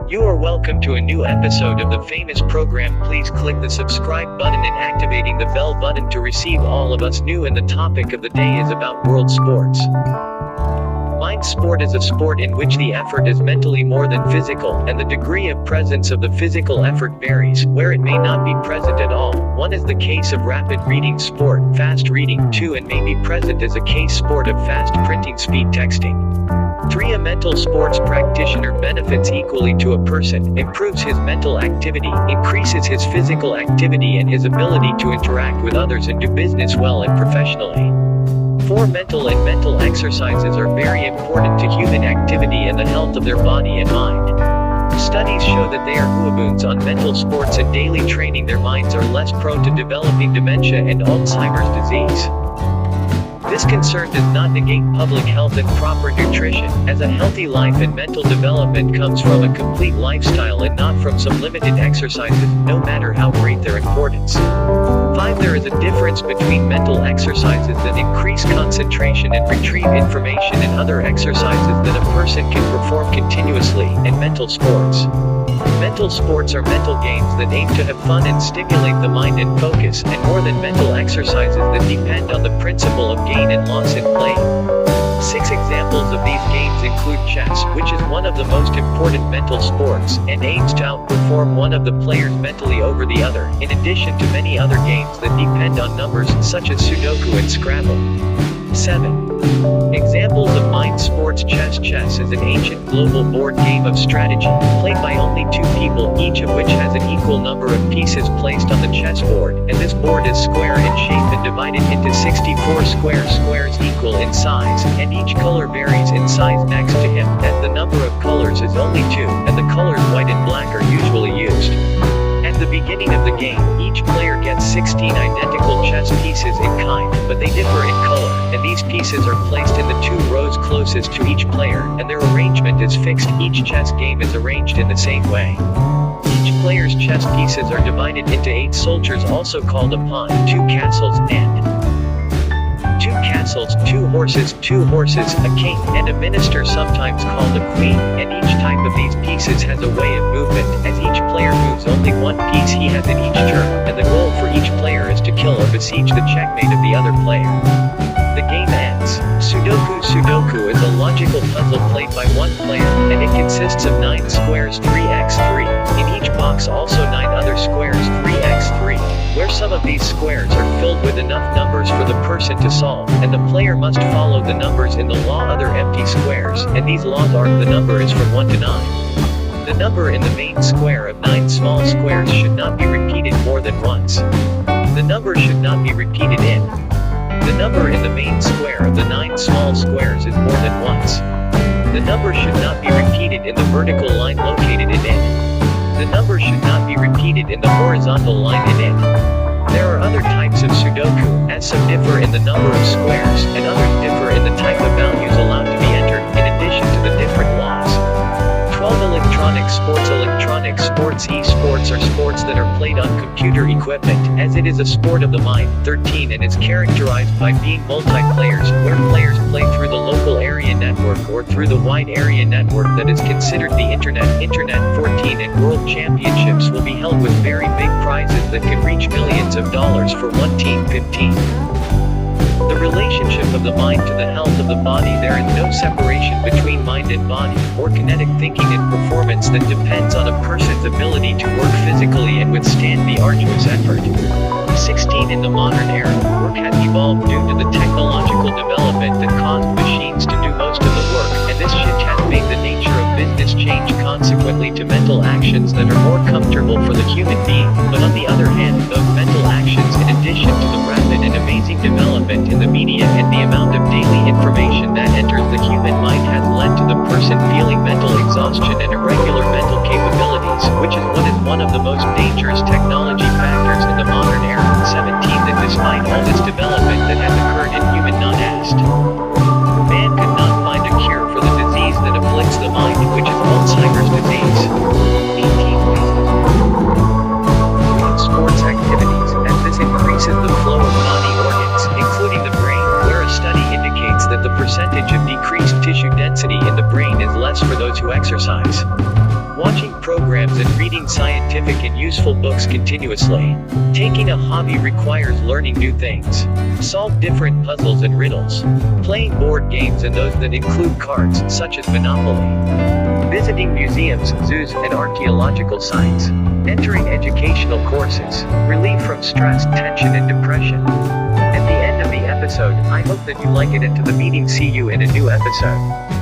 You are welcome to a new episode of the famous program. Please click the subscribe button and activating the bell button to receive all of us new, and the topic of the day is about world sports. Mind sport is a sport in which the effort is mentally more than physical, and the degree of presence of the physical effort varies, where it may not be present at all. One is the case of rapid reading sport, fast reading. 2 and may be present as a case sport of fast printing, speed texting. 3 a mental sports practitioner benefits equally to a person, improves his mental activity, increases his physical activity and his ability to interact with others and do business well and professionally. 4 mental and mental exercises are very important to human activity and the health of their body and mind. Studies show that they are boons on mental sports, and daily training their minds are less prone to developing dementia and Alzheimer's disease. This concern does not negate public health and proper nutrition, as a healthy life and mental development comes from a complete lifestyle and not from some limited exercises, no matter how great their importance. 5 There is a difference between mental exercises that increase concentration and retrieve information and other exercises that a person can perform continuously, and mental sports. Mental sports are mental games that aim to have fun and stimulate the mind and focus, and more than mental exercises that depend on the principle of gain and loss in play. 6 examples of these games include chess, which is one of the most important mental sports, and aims to outperform one of the players mentally over the other, in addition to many other games that depend on numbers, such as Sudoku and Scrabble. 7 examples of mind sports. Chess is an ancient global board game of strategy, played by only 2 people, each of which has an equal number of pieces placed on the chessboard, and this board is square in shape and divided into 64 squares equal in size, and each color varies in size next to him, as the number of colors is only 2, and the colors white and black are usually used. At the beginning of the game, each player gets 16 identical chess pieces in kind, but they differ in color, and these pieces are placed in the 2 rows closest to each player, and their arrangement is fixed. Each chess game is arranged in the same way. Each player's chess pieces are divided into 8 soldiers, also called a pawn, 2 castles, and 2 castles, 2 horses, a king, and a minister, sometimes called a queen, and each type of these pieces has a way of movement, as each player moves only 1 piece he has in each turn, and the goal for each player is to kill or besiege the checkmate of the other player. The game ends. Sudoku is a logical puzzle played by 1 player, and it consists of 9 squares 3x3. In each box also 9 other squares 3x3, where some of these squares are filled with enough numbers for the person to solve, and the player must follow the numbers in the law other empty squares, and these laws are: the number is from 1 to 9. The number in the main square of 9 small squares should not be repeated more than once. The number should not be repeated in. The number in the main square of the 9 small squares is more than once. The number should not be repeated in the vertical line located in it. The number should not be repeated in the horizontal line in it. There are other types of Sudoku, as some differ in the number of squares, and others differ in the type of values allowed to be entered, in addition to the different laws. 12 Electronic sports. eSports are sports that are played on computer equipment, as it is a sport of the mind. 13 and is characterized by being multiplayers, where players play through the local area network or through the wide area network that is considered the internet. 14 and world championships will be held with very big prizes that can reach millions of dollars for one team. 15 the relationship of the mind to the health of the body. There is no separation between mind and body, or kinetic thinking and performance that depends on a person's ability to work physically and withstand the arduous effort. 16 In the modern era, work has evolved due to the technological development that caused machines to do most of the work, and this shift has made the nature of business change, consequently to mental actions that are more comfortable for the human being. But on the other hand, those mental actions, in addition to the rapid and amazing development in the media and the amount of daily information that enters the human mind, has led to the person feeling mental exhaustion and irregular mental capabilities, which is what is one of the most dangerous technology factors in the modern era. 17 That despite all this development that has occurred in human non-est, man could not find a cure for the disease that afflicts the mind, which is Alzheimer's disease. 18 Sports activities, as this increases the flow of body organs, including the brain, where a study indicates that the percentage of decreased tissue density in the brain is less for those who exercise. Watching programs and reading scientific and useful books continuously. Taking a hobby requires learning new things. Solve different puzzles and riddles. Playing board games and those that include cards, such as Monopoly. Visiting museums, zoos, and archaeological sites. Entering educational courses. Relief from stress, tension, and depression. At the end of the episode, I hope that you like it, and to the meeting, see you in a new episode.